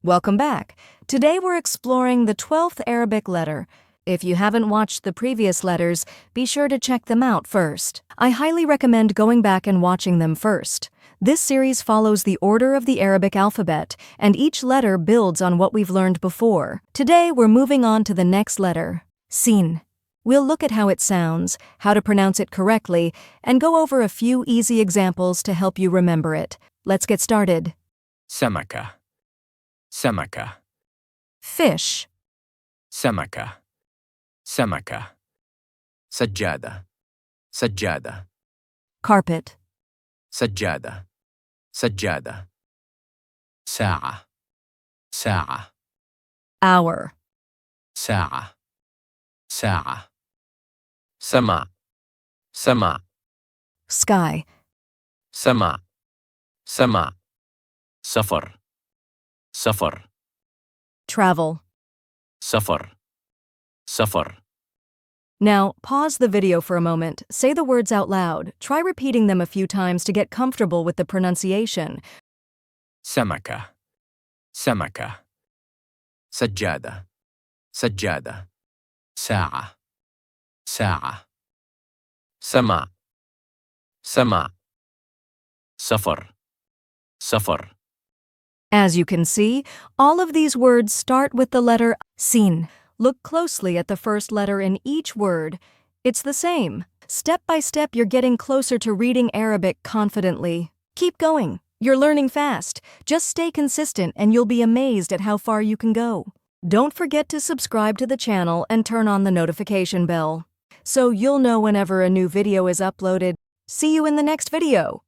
Welcome back. Today we're exploring the 12th Arabic letter. If you haven't watched the previous letters, be sure to check them out first. I highly recommend going back and watching them first. This series follows the order of the Arabic alphabet, and each letter builds on what we've learned before. Today we're moving on to the next letter, Sin. We'll look at how it sounds, how to pronounce it correctly, and go over a few easy examples to help you remember it. Let's get started. سمكة سمكة Fish, سمكة سمكة سجادة سجادة carpet, سجادة سجادة ساعة ساعة hour, ساعة ساعة سماء سماء sky, سماء سماء سفر سفر travel. سفر سفر Now, pause the video for a moment, say the words out loud, try repeating them a few times to get comfortable with the pronunciation. سمكة سمكة سجادة سجادة ساعة ساعة سماء سماء سفر سفر As you can see, all of these words start with the letter Sin. Look closely at the first letter in each word. It's the same. Step by step, you're getting closer to reading Arabic confidently. Keep going. You're learning fast. Just stay consistent and you'll be amazed at how far you can go. Don't forget to subscribe to the channel and turn on the notification bell, so you'll know whenever a new video is uploaded. See you in the next video.